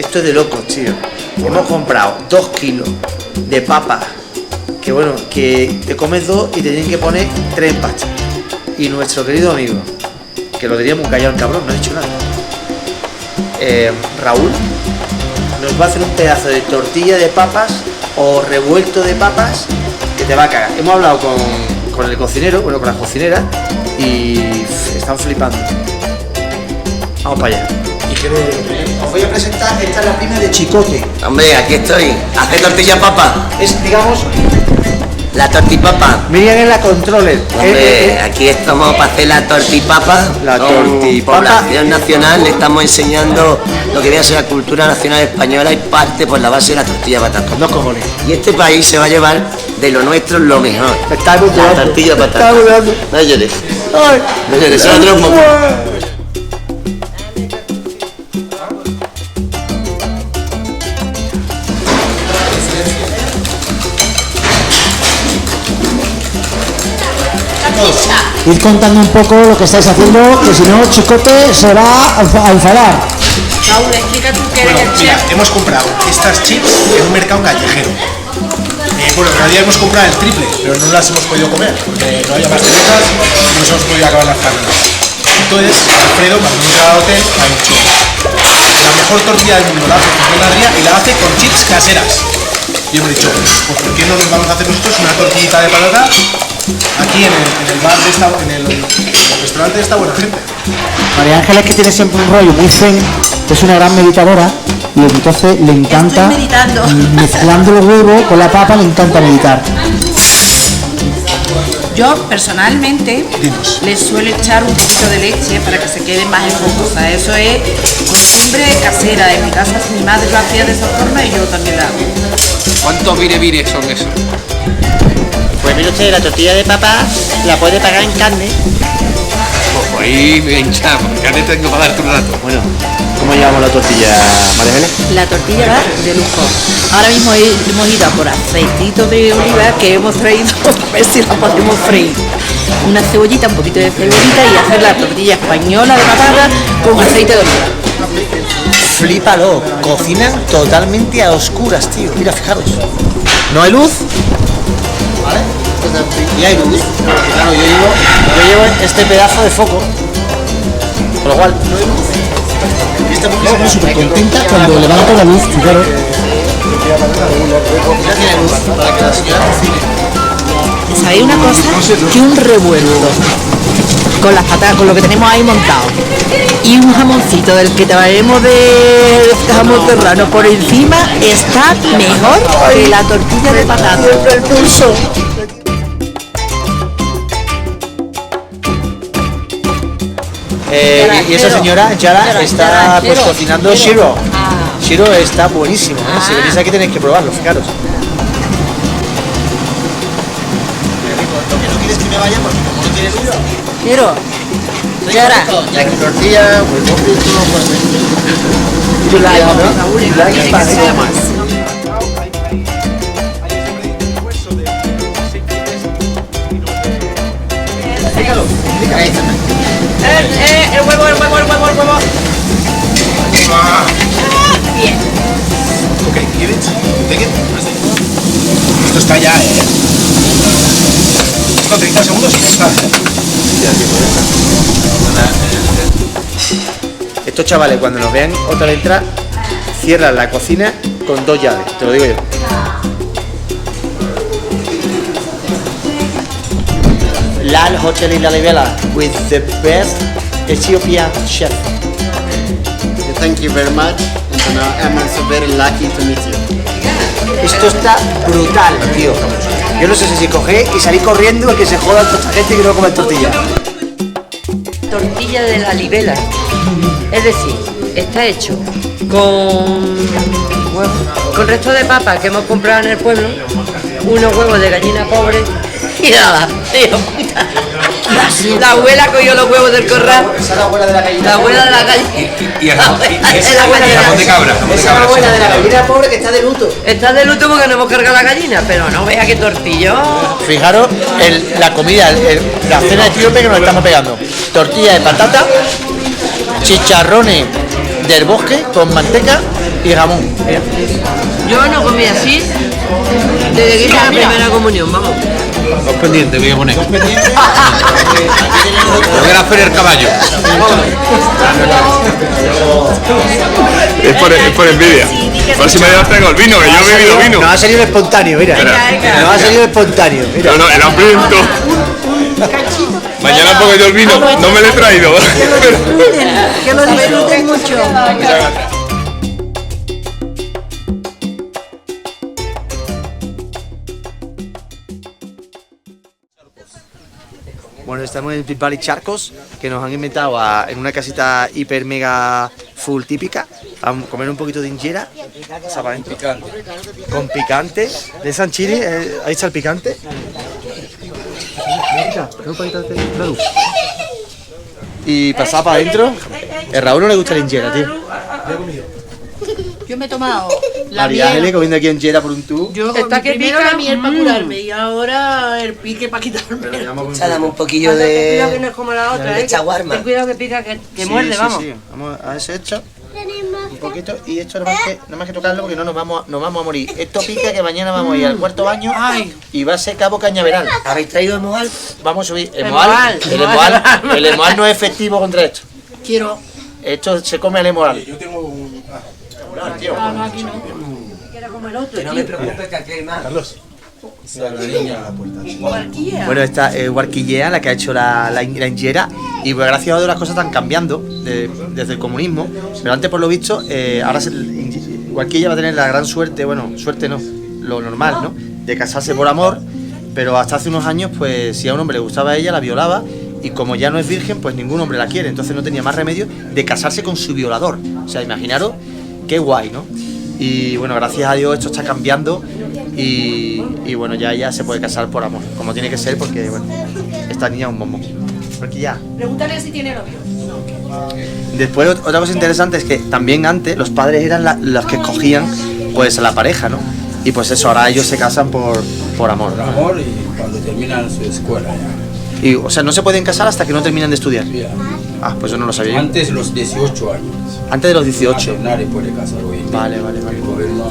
esto es de locos, tío. Hemos comprado 2 kilos de papas, que bueno, que te comes 2 y te tienen que poner 3 empachas. Y nuestro querido amigo, que lo diríamos callado el cabrón, no ha dicho nada, Raúl, nos va a hacer un pedazo de tortilla de papas o revuelto de papas que te va a cagar. Hemos hablado con el cocinero, bueno, con la cocinera, y están flipando. Vamos para allá. Os voy a presentar, esta es la prima de Chicote. Hombre, aquí estoy. Hace tortilla papa. Es, digamos, La tortipapa. Miriam en la controller. Hombre, aquí estamos para hacer la tortipapa. La con tortipapa. población nacional le estamos enseñando lo que viene a ser la cultura nacional española y parte por la base de la tortilla de patata. No cojones. Y este país se va a llevar de lo nuestro lo mejor. Me está La bugueando. tortilla de Me patata. está bugueando. No llores. Ay. No llores, solo otro poco. Ir contando un poco lo que estáis haciendo, que si no Chicote se va a enfadar. Raúl, explica tú qué eres Bueno, el mira, chef. hemos comprado estas chips en un mercado callejero. Bueno, en realidad hemos comprado el triple, pero no las hemos podido comer porque no había más cervezas y no nos hemos podido acabar las carnes. Entonces, Alfredo, cuando hemos llegado al hotel, ha dicho: la mejor tortilla del mundo la hace José Adrià y la hace con chips caseras. Y hemos dicho, pues ¿por qué no nos vamos a hacer nosotros una tortillita de patata aquí en el bar de esta, en el restaurante de esta buena gente? María Ángeles, que tiene siempre un rollo muy zen, es una gran meditadora y entonces le encanta, Estoy meditando. mezclando el huevo con la papa, le encanta meditar. Yo personalmente Dinos. le suelo echar un poquito de leche para que se quede más esponjosa. Eso es costumbre casera. En mi casa mi madre lo hacía de esa forma y yo también la hago. ¿Cuántos vire son esos? Pues mire usted, la tortilla de papa la puede pagar en carne. Pues ahí me hinchamos, porque te tengo para darte un rato. Bueno, ¿cómo llevamos la tortilla, María Ángeles? La tortilla va de lujo. Ahora mismo hemos ido a por aceitito de oliva que hemos traído a ver si la podemos freír. Una cebollita, un poquito de cebollita y hacer la tortilla española de patata con aceite de oliva. Flípalo, cocinan totalmente a oscuras, tío. Mira, fijaros. No hay luz, ¿vale? Y hay luz. Claro, yo llevo este pedazo de foco. Con lo cual, no hay luz. Y esta mujer se pone súper Contenta cuando levanta la luz, fijaros. Ya tiene luz para que la señora cocine. ¿Sabéis una cosa? Que un revuelto con las patatas, con lo que tenemos ahí montado y un jamoncito del que traeremos de jamón serrano por encima está mejor que la tortilla de patata. El pulso. Y esa señora, Yara, está pues cocinando Shiro. Shiro está buenísimo, ¿eh? Si venís aquí tenéis que probarlo, fijaros. Lo que no quieres que me vaya porque como no tienes luz. Quiero. Yara. Ya que tortilla, huevo frito, pues. You like, ¿no? You like Spanish. El huevo. Bien. Ok, give it, take it. Esto está ya, Esto 30 segundos y ya está. Estos chavales, cuando nos vean otra vez entrar, cierran la cocina con 2 llaves, te lo digo yo. Lal Hotel in La Libela with the best Ethiopian chef. Thank you very much. I'm so very lucky to meet you. Esto está brutal, tío. Yo no sé si cogé y salí corriendo a que se joda toda esta gente que no come tortilla. Tortilla de la libela, es decir, está hecho con resto de papa que hemos comprado en el pueblo, unos huevos de gallina pobre y nada, tío. La abuela cogió los huevos del corral. Esa es la abuela de la gallina. La abuela de la gallina. Y jamón de cabra. Esa es la abuela de la gallina pobre que está de luto. Está de luto porque no hemos cargado la gallina, pero no vea qué tortillón. Fijaros la comida, la cena etíope que nos estamos pegando. Tortilla de patata, chicharrones del bosque con manteca y jamón. Mira. Yo no comí así desde que hice la primera comunión, vamos. Dos pendientes voy a poner. Lo voy a hacer el caballo. Es por envidia. Por si me traigo el vino, que yo he bebido vino. No ha salido espontáneo, mira. No ha salido espontáneo. Mira. No, el hambriento. Mañana pongo yo el vino, no me lo he traído. Que lo disfruten mucho. Muchas gracias. Bueno, estamos en Bilbao y Charcos, que nos han inventado en una casita hiper mega full típica, a comer un poquito de injera, con picante, de San Chile, ahí está el picante. Y pasar para adentro. El Raúl no le gusta la injera, tío. Yo me he tomado María Ángeles comiendo aquí injera por un tubo. Yo Está que primero pica. la miel para curarme y ahora el pique para quitarme. Dame un poquillo Ten cuidado que no de... es como la otra, de chaguarma. Ten cuidado que pica, que Sí, muerde, sí, vamos. sí. Vamos a ese hecho. Un poquito y esto nada más que tocarlo porque no nos vamos a morir. Esto pica que mañana vamos a ir al cuarto baño y va a ser Cabo Cañaveral. ¿Habéis traído Emoal? Vamos a subir Emoal. El Emoal no es efectivo contra esto. Quiero. Esto se come el Emoal. Yo tengo un... Tío. Que no me preocupes, que aquí hay más. Carlos. Bueno, esta es Huarquillea, la que ha hecho la injera, y pues gracias a Dios las cosas están cambiando desde el comunismo, pero antes por lo visto, ahora Huarquilla va a tener la gran suerte, bueno, suerte no, lo normal, ¿no?, de casarse por amor, pero hasta hace unos años, pues si a un hombre le gustaba a ella, la violaba, y como ya no es virgen, pues ningún hombre la quiere, entonces no tenía más remedio de casarse con su violador. O sea, imaginaros qué guay, ¿no? Y bueno, gracias a Dios esto está cambiando y bueno, ya ella se puede casar por amor, como tiene que ser, porque bueno, esta niña es un bombón. Porque ya. Pregúntale si tiene novio. Después otra cosa interesante es que también antes los padres eran los que escogían pues a la pareja, ¿no? Y pues eso, ahora ellos se casan por amor. Por amor y cuando terminan su escuela ya. Y, o sea, no se pueden casar hasta que no terminan de estudiar. Ya. Ah, pues yo no lo sabía yo. Antes de los 18 años. Antes de los 18. Nadie puede casar hoy. Vale. El gobierno,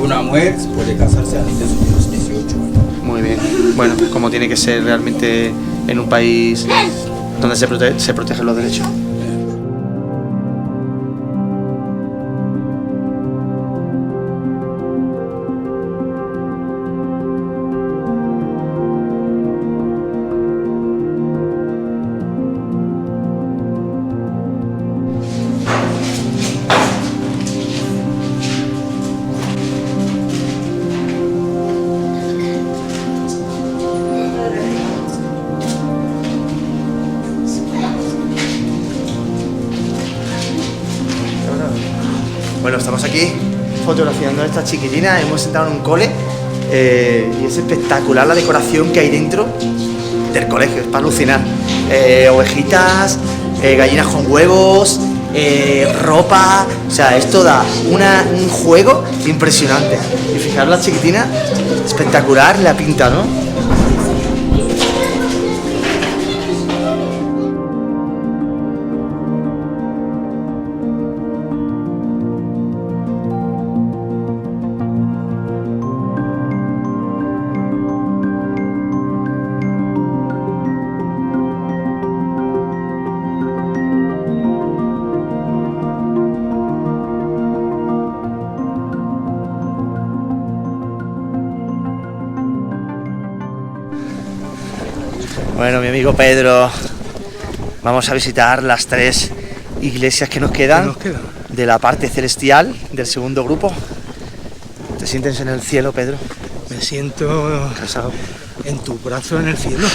una mujer puede casarse antes de los 18 años. Muy bien. Bueno, como tiene que ser realmente en un país donde se protegen los derechos. Bueno, estamos aquí fotografiando a esta chiquitina, hemos sentado en un cole y es espectacular la decoración que hay dentro del colegio, es para alucinar. Ovejitas, gallinas con huevos, ropa, o sea, esto da un juego impresionante. Y fijaros la chiquitina, espectacular la pinta, ¿no? Bueno, mi amigo Pedro, vamos a visitar las 3 iglesias que nos quedan de la parte celestial del segundo grupo. ¿Te sientes en el cielo, Pedro? Me siento Casado. en tu brazo en el cielo.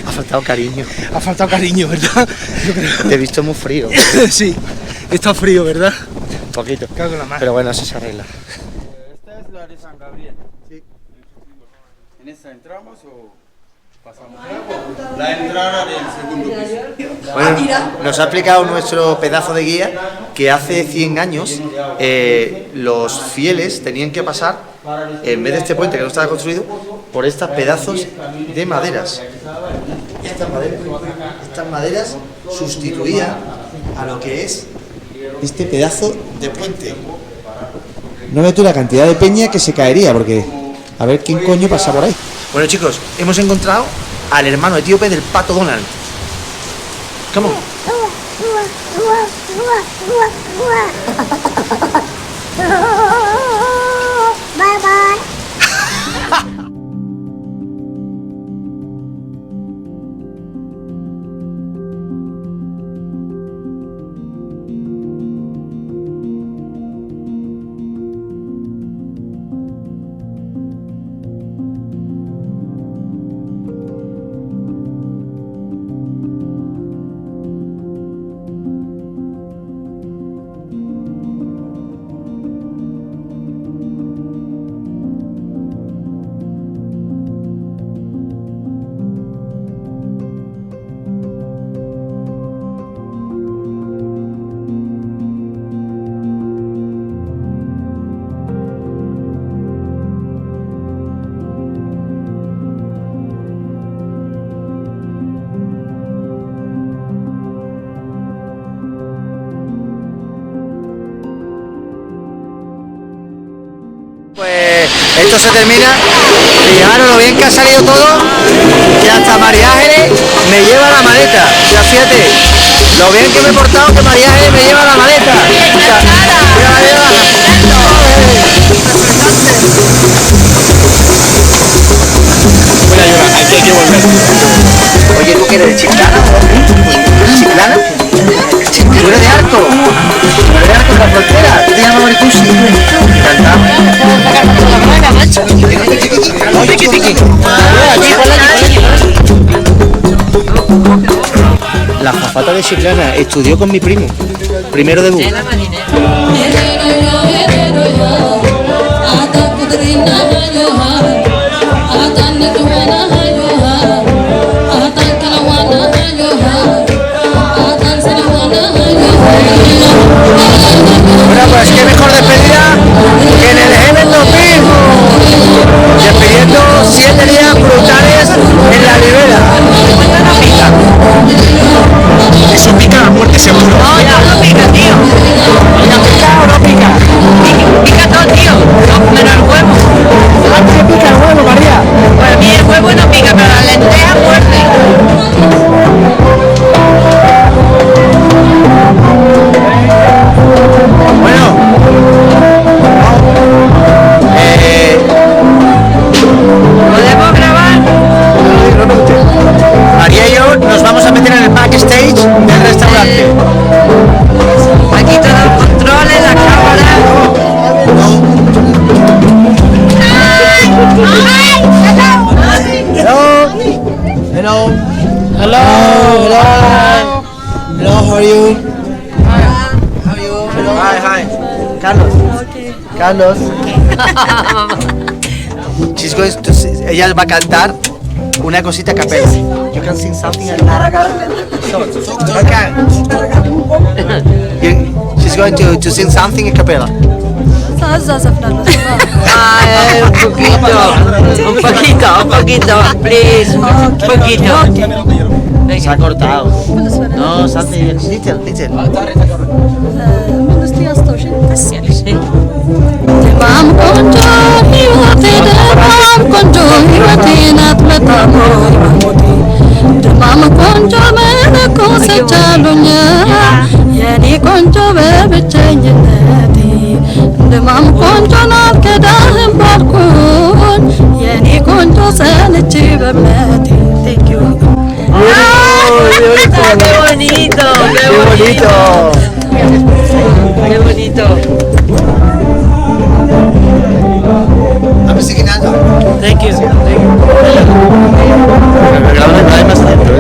Ha faltado cariño. Ha faltado cariño, ¿verdad? Yo creo. Te he visto muy frío. Sí, está frío, ¿verdad? Un poquito. Cago en la mar. Pero bueno, eso se arregla. Esta es la de San Gabriel. Sí. ¿En esta entramos o pasamos? La entrada del segundo piso. Bueno, nos ha explicado nuestro pedazo de guía que hace 100 años los fieles tenían que pasar, en vez de este puente que no estaba construido, por estos pedazos de maderas. Estas maderas sustituían a lo que es este pedazo de puente. No ve tú la cantidad de peña que se caería, porque a ver quién coño pasa por ahí. Bueno, chicos, hemos encontrado al hermano etíope del Pato Donald. ¿Cómo? Bye bye. Pues esto se termina. Fijaros lo bien que ha salido todo, que hasta María Ángeles me lleva la maleta. O sea, fíjate, lo bien que me he portado, que María Ángeles me lleva la maleta. O sea, Hay que volver. Oye, ¿tú qué eres de Chiclana? ¿Chiclana? ¿Tú eres de Arco? ¿Tú eres de Arco, la frontera? ¿Tú te llamas Maricusi? La azafata de Chiclana estudió con mi primo, primero de Bu. Bueno, pues qué mejor despedida que en el Heaven 2000, despidiendo 7 días brutales en la Ribera. Eso pica a muerte seguro. No, ya no pica, tío. ¿Ya pica o no pica? Pica todo, tío. No, menos el huevo. ¿A ti te pica el huevo, María? Pues a mí el huevo no pica, pero la lenteja muerde. Bueno, ¿podemos grabar? María y yo nos vamos a meter en el backstage del restaurante. Aquí todos los controles, la cámara. Hello. Hello, how are you? Hi. Carlos. Carlos. She's going to ella va a cantar una cosita a capela. You can sing something a capella. She's going to sing something a capella. Un poquito, please. Un poquito. Se ha cortado. No, something little. Mam konjo hiwate de mam konjo hiwate nat metamo de mam konjo me ko se chalunya yani konjo be chenye nati de mam konjo nat ke dahem barkun yani konjo se ne chibe meti. Thank you. ¡Qué bonito! ¡Qué bonito! A ver si que nada. Thank you. Me grabo una vez más adentro,